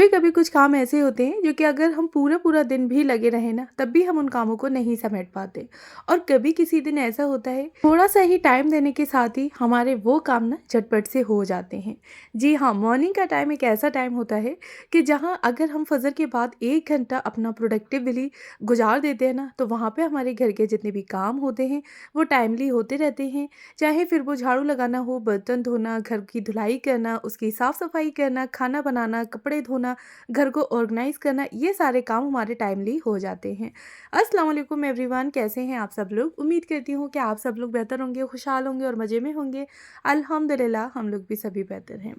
कभी-कभी कुछ काम ऐसे होते हैं जो कि अगर हम पूरा-पूरा दिन भी लगे रहें ना, तब भी हम उन कामों को नहीं समेट पाते। और कभी किसी दिन ऐसा होता है, थोड़ा-सा ही टाइम देने के साथ ही हमारे वो काम ना झटपट से हो जाते हैं। जी हाँ, मॉर्निंग का टाइम एक ऐसा टाइम होता है कि जहाँ अगर हम फ़जर के बाद 1 घंटा अपना प्रोडक्टिवली गुज़ार देते हैं ना, तो वहाँ पे हमारे घर के जितने भी काम होते हैं, वो टाइमली होते रहते हैं। चाहे फिर वो झाड़ू लगाना हो, बर्तन धोना, घर की धुलाई करना, उसकी साफ-सफाई करना, खाना बनाना, कपड़े धोना, घर को ऑर्गेनाइज़ करना, ये सारे काम हमारे टाइमली हो जाते हैं। अस्सलाम वालेकुम एवरीवन, कैसे हैं आप सब लोग? उम्मीद करती हूँ कि आप सब लोग बेहतर होंगे, खुशहाल होंगे और मज़े में होंगे। अल्हम्दुलिल्लाह हम लोग भी सभी बेहतर हैं।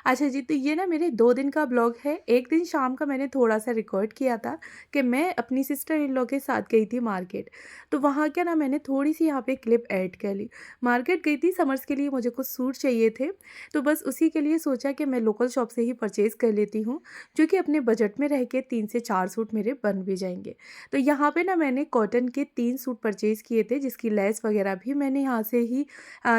अच्छा जी, तो ये ना मेरे 2 दिन का ब्लॉग है। एक दिन शाम का मैंने थोड़ा-सा रिकॉर्ड किया था कि मैं अपनी सिस्टर इन लॉ के साथ गई थी मार्केट। तो वहाँ क्या ना मैंने थोड़ी-सी यहाँ पे क्लिप ऐड कर ली। मार्केट गई थी समर्स के लिए, मुझे कुछ सूट चाहिए थे, तो बस उसी के लिए सोचा कि मैं लोकल शॉप से ही परचेज़ कर लेती हूँ, जो कि अपने बजट में रह के 3 से 4 सूट मेरे बन भी जाएँगे। तो यहाँ पे ना मैंने कॉटन के 3 सूट परचेज़ किए थे, जिसकी लेस वगैरह भी मैंने यहाँ से ही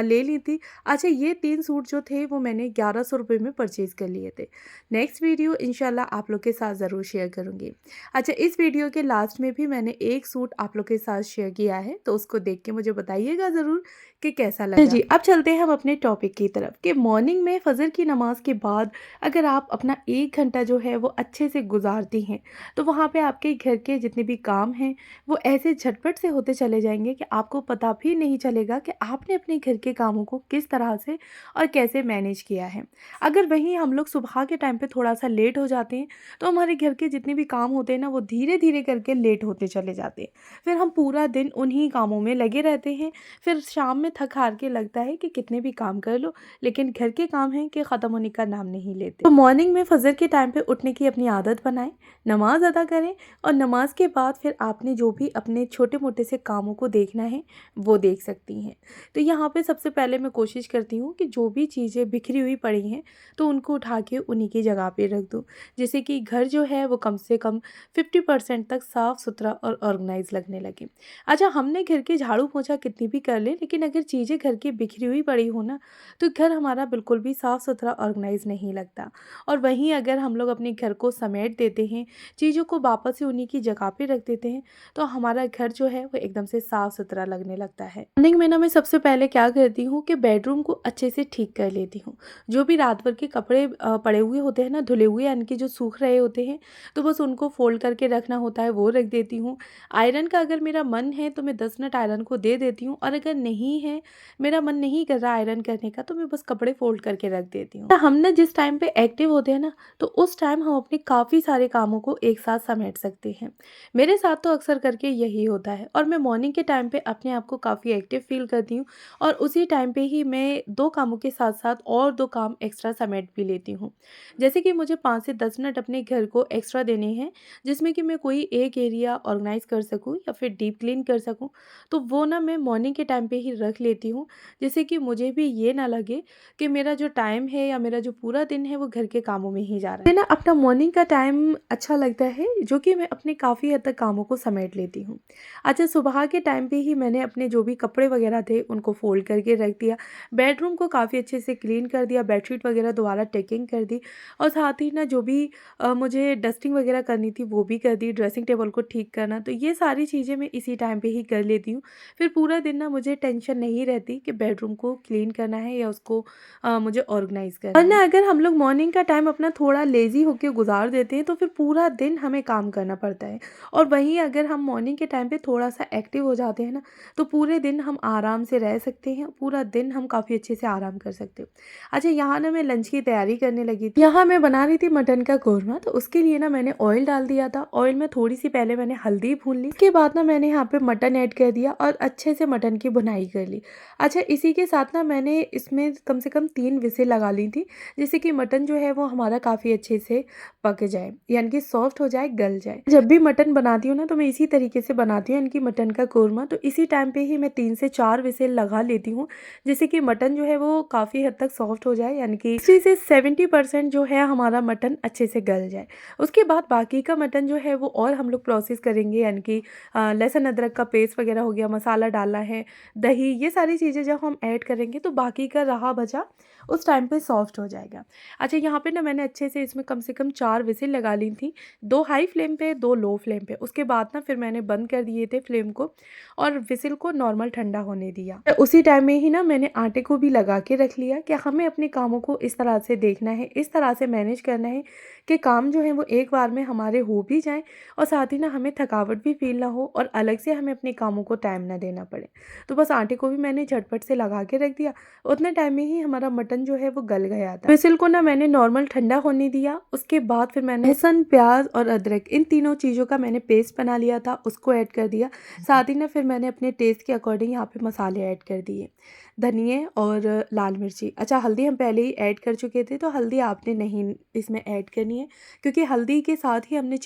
ले ली थी। अच्छा, ये 3 सूट जो थे वो मैंने ₹1100 में परचेज़ कर लिए थे। नेक्स्ट वीडियो इंशाल्लाह आप लोग के साथ ज़रूर शेयर करूँगी। अच्छा, इस वीडियो के लास्ट में भी मैंने एक सूट आप लोग के साथ शेयर किया है, तो उसको देख के मुझे बताइएगा ज़रूर कि कैसा लगा। जी, अब चलते हैं हम अपने टॉपिक की तरफ कि मॉर्निंग में फ़जर की नमाज़ के बाद अगर आप अपना 1 घंटा जो है वो अच्छे से गुज़ारती हैं, तो वहाँ पे आपके घर के जितने भी काम हैं, वो ऐसे झटपट से होते चले जाएँगे कि आपको पता भी नहीं चलेगा कि आपने अपने घर के कामों को किस तरह से और कैसे मैनेज किया है। अगर वहीं हम लोग सुबह के टाइम पे थोड़ा-सा लेट हो जाते हैं, तो हमारे घर के जितने भी काम होते हैं ना, वो धीरे-धीरे करके लेट होते चले जाते हैं। फिर हम पूरा दिन उन्हीं कामों में लगे रहते हैं। फिर शाम में थक हार के लगता है कि कितने भी काम कर लो, लेकिन घर के काम हैं कि ख़त्म होने का नाम नहीं लेते। तो मॉर्निंग में फ़जर के टाइम पे उठने की अपनी आदत बनाएँ, नमाज़ अदा करें और नमाज़ के बाद फिर आपने जो भी अपने छोटे-मोटे से कामों को देखना है, वो देख सकती हैं। तो यहाँ पे सबसे पहले मैं कोशिश करती हूँ कि जो भी चीज़ें बिखरी हुई पड़ी हैं, तो उनको उठा के उन्हीं की जगह पे रख दूँ। जैसे कि घर जो है वो कम से कम 50% तक साफ़-सुथरा और ऑर्गेनाइज़ लगने लगे। अच्छा, हमने घर के झाड़ू-पोंछा कितनी भी कर लें, लेकिन अगर चीज़ें घर की बिखरी हुई पड़ी हो ना, तो घर हमारा बिल्कुल भी साफ़-सुथरा ऑर्गेनाइज़ नहीं लगता। और वहीं अगर हम लोग अपने घर को समेट देते हैं, चीज़ों को वापस से उन्हीं की जगह पे रख देते हैं, तो हमारा घर जो है वो एकदम से साफ़-सुथरा लगने लगता है। मॉर्निंग में ना मैं सबसे पहले क्या करती हूँ कि बेडरूम को अच्छे से ठीक कर लेती हूँ। जो भी रात भर के कपड़े पड़े हुए होते हैं ना, धुले हुए यानी कि जो सूख रहे होते हैं, तो बस उनको फ़ोल्ड करके रखना होता है, वो रख देती हूँ। आयरन का अगर मेरा मन है तो मैं 10 मिनट आयरन को दे देती हूँ, और अगर नहीं है, मेरा मन नहीं कर रहा आयरन करने का, तो मैं बस कपड़े फ़ोल्ड करके रख देती हूँ। हम ना जिस टाइम पे एक्टिव होते हैं ना, तो उस टाइम हम अपने काफ़ी सारे कामों को एक साथ समेट सकते हैं। मेरे साथ तो अक्सर करके यही होता है, और मैं मॉर्निंग के टाइम पे अपने आप को काफ़ी एक्टिव फ़ील करती हूँ, और उसी टाइम पे ही मैं 2 कामों के साथ-साथ और 2 काम एक्स्ट्रा समेट भी लेती हूँ। जैसे कि मुझे 5 से 10 मिनट अपने घर को एक्स्ट्रा देने हैं, जिसमें कि मैं कोई एक एरिया ऑर्गेनाइज़ कर सकूँ या फिर डीप क्लीन कर सकूँ, तो वो ना मैं मॉर्निंग के टाइम पे ही रख लेती हूँ, जिससे कि मुझे भी ये ना लगे कि मेरा जो टाइम है या मेरा जो पूरा दिन है वो घर के कामों में ही जा रहा है। मुझे ना अपना मॉर्निंग का टाइम अच्छा लगता है, जो कि मैं अपने काफ़ी हद तक कामों को समेट लेती हूँ। अच्छा, सुबह के टाइम पे ही मैंने अपने जो भी कपड़े वगैरह थे उनको फ़ोल्ड करके रख दिया, बेडरूम को काफ़ी अच्छे से क्लीन कर दिया, बेडशीट वगैरह दोबारा टेकिंग कर दी, और साथ ही ना जो भी मुझे डस्टिंग वगैरह करनी थी वो भी कर दी, ड्रेसिंग टेबल को ठीक करना, तो ये सारी चीज़ें मैं इसी टाइम पे ही कर लेती हूँ। फिर पूरा दिन ना मुझे टेंशन नहीं रहती कि बेडरूम को क्लीन करना है या उसको मुझे ऑर्गेनाइज़ करना है। वरना अगर हम लोग मॉर्निंग का टाइम अपना थोड़ा लेज़ी होके गुज़ार देते हैं, तो फिर पूरा दिन हमें काम करना पड़ता है, और वहीं अगर हम मॉर्निंग के टाइम पे थोड़ा-सा एक्टिव हो जाते हैं ना, तो पूरे दिन हम आराम से रह सकते हैं, पूरा दिन हम काफ़ी अच्छे से आराम कर सकते हैं। अच्छा, यहाँ ना मैं लंच की तैयारी करने लगी थी। यहाँ मैं बना रही थी मटन का कोरमा, तो उसके लिए ना मैंने ऑयल डाल दिया था। ऑयल में थोड़ी-सी पहले मैंने हल्दी भून ली, उसके बाद ना मैंने यहाँ पे मटन ऐड कर दिया और अच्छे से मटन की भुनाई कर ली। अच्छा, इसी के साथ ना मैंने इसमें कम से कम 3 विसिल लगा ली थी, जिससे कि मटन जो है वो हमारा काफ़ी अच्छे से पक जाए, यानी कि सॉफ्ट हो जाए, गल जाए। जब भी मटन बनाती हूँ ना, तो मैं इसी तरीके से बनाती हूँ, यानी कि मटन का कोरमा, तो इसी टाइम पे ही मैं 3 से 4 विसिल लगा लेती हूँ, जिससे कि मटन जो है वो काफ़ी हद तक सॉफ्ट हो जाए, यानी कि 60 से 70% जो है हमारा मटन अच्छे से गल जाए। उसके बाद बाकी का मटन जो है वो और हम लोग प्रोसेस करेंगे, यानी कि लहसुन अदरक का पेस्ट वगैरह हो गया, मसाला डालना है, दही, ये सारी चीज़ें जब हम ऐड करेंगे तो बाकी का रहा बचा उस टाइम पे सॉफ्ट हो जाएगा। अच्छा, यहाँ पे ना मैंने अच्छे से इसमें कम से कम 4 विसिल लगा ली थी, 2 हाई फ्लेम पे, 2 लो फ्लेम पे। उसके बाद ना फिर मैंने बंद कर दिए थे फ्लेम को और विसिल को नॉर्मल ठंडा होने दिया। तो उसी टाइम में ही ना मैंने आटे को भी लगा के रख लिया कि हमें अपने कामों को इस तरह से देखना है, इस तरह से मैनेज करना है कि काम जो है वो एक बार में हमारे हो भी जाएँ और साथ ही ना हमें थकावट भी फ़ील ना हो और अलग से हमें अपने कामों को टाइम ना देना पड़े। तो बस आटे को भी मैंने झटपट से लगा के रख दिया। उतने टाइम में ही हमारा मटन जो है वो गल गया था। विसिल को ना मैंने नॉर्मल ठंडा होने दिया। उसके बाद फिर मैंने लहसुन, प्याज़ और अदरक इन तीनों चीज़ों का मैंने पेस्ट बना लिया था, उसको ऐड कर दिया। साथ ही ना फिर मैंने अपने टेस्ट के अकॉर्डिंग यहाँ पे मसाले ऐड कर दिए, धनिये और लाल मिर्ची। अच्छा, हल्दी हम पहले ही ऐड कर चुके थे, तो हल्दी आपने नहीं इसमें ऐड करनी है क्योंकि हल्दी के साथ ही हमने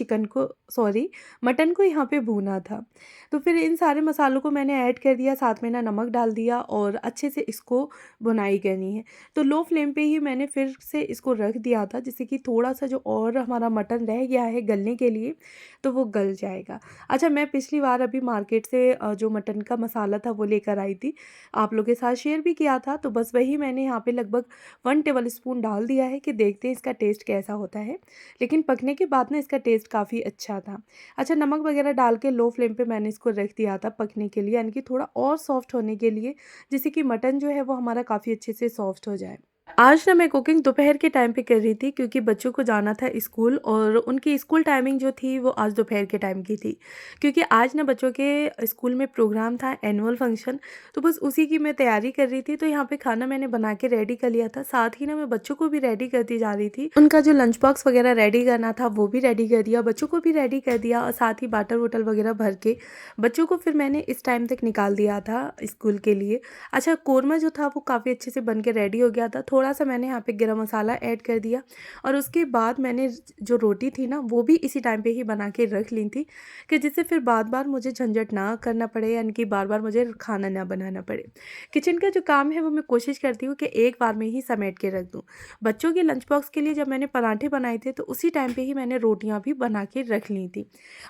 मटन को यहाँ पे भूना था। तो फिर इन सारे मसालों को मैंने ऐड कर दिया, साथ में ना नमक डाल दिया और अच्छे से इसको भुनाई करनी है। तो लो फ्लेम पे ही मैंने फिर से इसको रख दिया था, जिससे कि थोड़ा-सा जो और हमारा मटन रह गया है गलने के लिए, तो वो गल जाएगा। अच्छा, मैं पिछली बार अभी मार्केट से जो मटन का मसाला था वो लेकर आई थी, आप लोग के साथ शेयर भी किया था। तो बस वही मैंने यहाँ पे लगभग 1 टेबलस्पून डाल दिया है कि देखते हैं इसका टेस्ट कैसा होता है। लेकिन पकने के बाद ना इसका टेस्ट काफ़ी अच्छा था। अच्छा, नमक वगैरह डाल के लो फ्लेम पे मैंने इसको रख दिया था पकने के लिए, यानी कि थोड़ा और सॉफ्ट होने के लिए, जिससे कि मटन जो है वो हमारा काफ़ी अच्छे से सॉफ्ट हो जाए। आज ना मैं कुकिंग दोपहर के टाइम पे कर रही थी क्योंकि बच्चों को जाना था स्कूल और उनकी स्कूल टाइमिंग जो थी वो आज दोपहर के टाइम की थी। क्योंकि आज ना बच्चों के स्कूल में प्रोग्राम था, एनुअल फंक्शन, तो बस उसी की मैं तैयारी कर रही थी। तो यहाँ पे खाना मैंने बना के रेडी कर लिया था, साथ ही ना मैं बच्चों को भी रेडी करती जा रही थी। उनका जो लंच बॉक्स वगैरह रेडी करना था वो भी रेडी कर दिया, बच्चों को भी रेडी कर दिया और साथ ही बाटल वोटल वगैरह भर के बच्चों को फिर मैंने इस टाइम तक निकाल दिया था स्कूल के लिए। अच्छा, कोरमा जो था वो काफ़ी अच्छे से बन के रेडी हो गया था। थोड़ा-सा मैंने यहाँ पे गरम मसाला ऐड कर दिया और उसके बाद मैंने जो रोटी थी ना वो भी इसी टाइम पे ही बना के रख ली थी कि जिससे फिर बार-बार मुझे झंझट ना करना पड़े, यानी कि बार-बार मुझे खाना ना बनाना पड़े। किचन का जो काम है वो मैं कोशिश करती हूँ कि एक बार में ही समेट के रख दूँ। बच्चों के लंच बॉक्स के लिए जब मैंने पराठे बनाए थे तो उसी टाइम पे ही मैंने रोटियाँ भी बना के रख ली थी।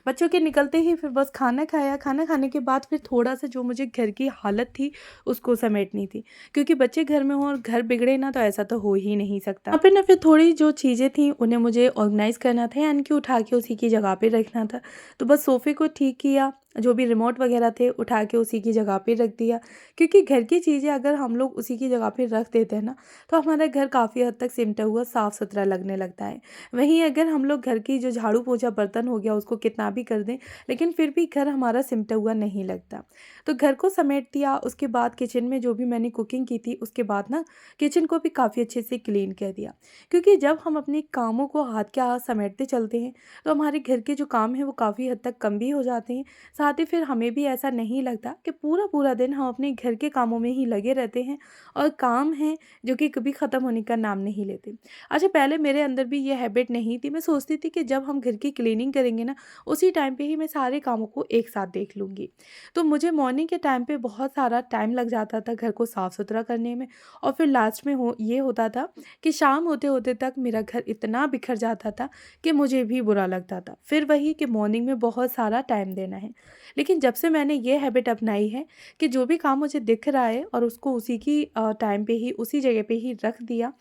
बच्चों के निकलते ही फिर बस खाना खाया, खाना खाने के बाद फिर थोड़ा-सा जो मुझे घर की हालत थी उसको समेटनी थी। क्योंकि बच्चे घर में हों और घर बिगड़े ना, तो ऐसा तो हो ही नहीं सकता। यहाँ पे ना फिर थोड़ी जो चीज़ें थी उन्हें मुझे ऑर्गेनाइज़ करना था, यानी कि उठा के उसी की जगह पे रखना था। तो बस सोफ़े को ठीक किया, जो भी रिमोट वगैरह थे उठा के उसी की जगह पे रख दिया। क्योंकि घर की चीज़ें अगर हम लोग उसी की जगह पे रख देते हैं ना, तो हमारा घर काफ़ी हद तक सिमटा हुआ साफ़-सुथरा लगने लगता है। वहीं अगर हम लोग घर की जो झाड़ू पोंछा बर्तन हो गया उसको कितना भी कर दें, लेकिन फिर भी घर हमारा सिमटा हुआ नहीं लगता। तो घर को समेट दिया, उसके बाद किचन में जो भी मैंने कुकिंग की थी उसके बाद ना किचन को भी काफ़ी अच्छे से क्लीन कर दिया। क्योंकि जब हम अपने कामों को हाथ के हाथ समेटते चलते हैं तो हमारे घर के जो काम हैं वो काफ़ी हद तक कम भी हो जाते हैं। साथ ही फिर हमें भी ऐसा नहीं लगता कि पूरा पूरा दिन हम अपने घर के कामों में ही लगे रहते हैं और काम हैं जो कि कभी ख़त्म होने का नाम नहीं लेते। अच्छा, पहले मेरे अंदर भी ये हैबिट नहीं थी। मैं सोचती थी कि जब हम घर की क्लीनिंग करेंगे ना, उसी टाइम पे ही मैं सारे कामों को एक साथ देख लूँगी। तो मुझे मॉर्निंग के टाइम पे बहुत सारा टाइम लग जाता था घर को साफ़ सुथरा करने में और फिर लास्ट में ये होता था कि शाम होते-होते तक मेरा घर इतना बिखर जाता था कि मुझे भी बुरा लगता था। फिर वही कि मॉर्निंग में बहुत सारा टाइम देना है। लेकिन जब से मैंने ये हैबिट अपनाई है कि जो भी काम मुझे दिख रहा है और उसको उसी की टाइम पे ही उसी जगह पे ही रख दिया,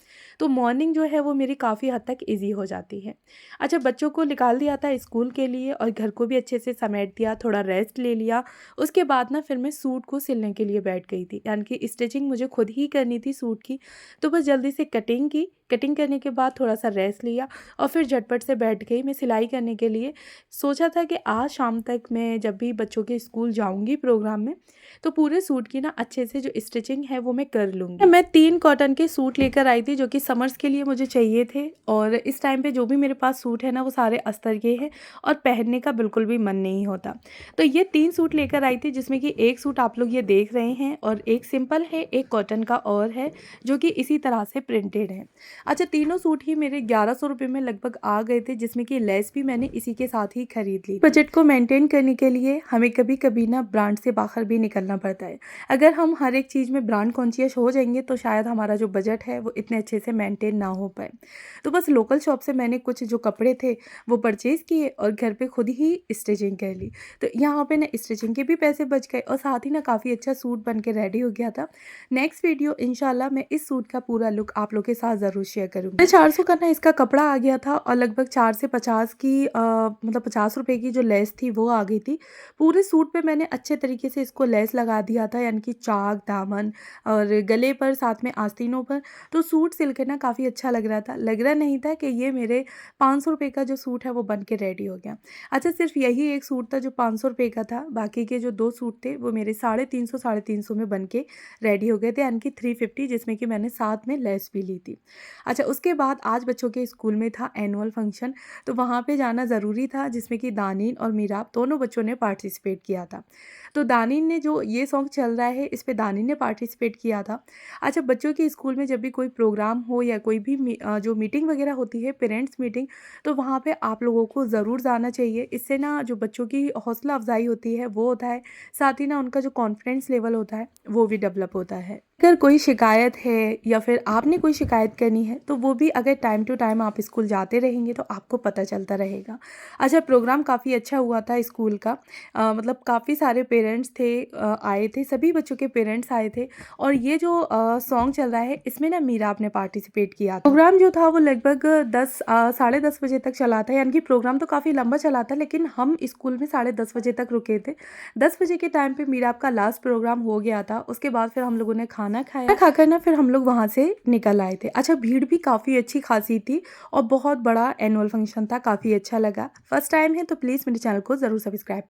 तो मॉर्निंग जो है वो मेरी काफ़ी हद तक ईज़ी हो जाती है। अच्छा, बच्चों को निकाल दिया था स्कूल के लिए और घर को भी अच्छे से समेट दिया, थोड़ा रेस्ट ले लिया। उसके बाद ना फिर मैं सूट को सिलने के लिए बैठ गई थी, यानी कि स्टिचिंग मुझे खुद ही करनी थी सूट की। तो बस जल्दी से कटिंग की, कटिंग करने के बाद थोड़ा-सा रेस्ट लिया और फिर झटपट से बैठ गई मैं सिलाई करने के लिए। सोचा था कि आज शाम तक मैं जब भी बच्चों के स्कूल जाऊँगी प्रोग्राम में, तो पूरे सूट की ना अच्छे से जो स्टिचिंग है वो मैं कर लूँगी। मैं 3 कॉटन के सूट लेकर आई थी जो कि समर्स के लिए मुझे चाहिए थे और इस टाइम पे जो भी मेरे पास सूट है ना वो सारे अस्तर के हैं और पहनने का बिल्कुल भी मन नहीं होता। तो ये 3 सूट लेकर आई थी, जिसमें कि एक सूट आप लोग ये देख रहे हैं और एक सिंपल है, एक कॉटन का और है जो कि इसी तरह से प्रिंटेड है। अच्छा, तीनों सूट ही मेरे 1100 रुपये में लगभग आ गए थे, जिसमें कि लेस भी मैंने इसी के साथ ही खरीद ली। बजट को मेंटेन करने के लिए हमें कभी कभी ना ब्रांड से बाहर भी निकलना पड़ता है। अगर हम हर एक चीज़ में ब्रांड कॉन्शियस हो जाएंगे तो शायद हमारा जो बजट है वो इतने अच्छे से मेंटेन ना हो पाए। तो बस लोकल शॉप से मैंने कुछ जो कपड़े थे वो परचेज़ किए और घर पे खुद ही स्टिचिंग कर ली। तो यहाँ पे ना स्टिचिंग के भी पैसे बच गए और साथ ही ना काफ़ी अच्छा सूट बन के रेडी हो गया था। नेक्स्ट वीडियो इंशाल्लाह मैं इस सूट का पूरा लुक आप लोग के साथ ज़रूर शेयर करूँगी। 400 का ना इसका कपड़ा आ गया था और लगभग 4 से 50 की मतलब 50 रुपए की जो लेस थी वो आ गई थी। पूरे सूट पे मैंने अच्छे तरीके से इसको लेस लगा दिया था, यानी कि चाक, दामन और गले पर, साथ में आस्तीनों पर। तो सूट सिल के ना काफ़ी अच्छा लग रहा था। लग रहा नहीं था कि ये मेरे 500 रुपए का जो सूट है वो बन के रेडी हो गया। अच्छा, सिर्फ यही एक सूट था जो 500 रुपए का था, बाकी के जो 2 सूट थे वो मेरे 350 में बन के रेडी हो गए थे, यानी कि 350, जिसमें कि मैंने साथ में लेस भी ली थी। अच्छा, उसके बाद आज बच्चों के स्कूल में था एनुअल फंक्शन, तो वहाँ पे जाना ज़रूरी था, जिसमें कि दानिन और मीराब दोनों बच्चों ने पार्टिसिपेट किया था। तो दानिन ने, जो ये सॉन्ग चल रहा है इस पे दानिन ने पार्टिसिपेट किया था। अच्छा, बच्चों के स्कूल में जब भी कोई प्रोग्राम हो या कोई भी जो मीटिंग वगैरह होती है, पेरेंट्स मीटिंग, तो वहाँ पे आप लोगों को ज़रूर जाना चाहिए। इससे ना जो बच्चों की हौसला अफजाई होती है वो होता है, साथ ही ना उनका जो कॉन्फिडेंस लेवल होता है वो भी डेवलप होता है। अगर कोई शिकायत है या फिर आपने कोई शिकायत करनी है तो वो भी अगर टाइम टू टाइम आप स्कूल जाते रहेंगे तो आपको पता चलता रहेगा। अच्छा, प्रोग्राम काफ़ी अच्छा हुआ था स्कूल का। मतलब काफ़ी सारे पेरेंट्स थे, आए थे, सभी बच्चों के पेरेंट्स आए थे। और ये जो सॉन्ग चल रहा है इसमें ना मीराब ने पार्टिसिपेट किया था। प्रोग्राम जो था वो लगभग 10 साढ़े 10 बजे तक चला था, यानी कि प्रोग्राम तो काफ़ी लंबा चला था, लेकिन हम स्कूल में 10:30 बजे तक रुके थे। 10 बजे के टाइम पे मीराब का लास्ट प्रोग्राम हो गया था। उसके बाद फिर हम लोगों ने खाना खाया, खाकर ना फिर हम लोग वहाँ से निकल आए थे। अच्छा, भीड़ भी काफ़ी अच्छी खासी थी और बहुत बड़ा एनुअल फंक्शन था, काफ़ी अच्छा लगा। फर्स्ट टाइम है तो प्लीज़ मेरे चैनल को ज़रूर सब्सक्राइब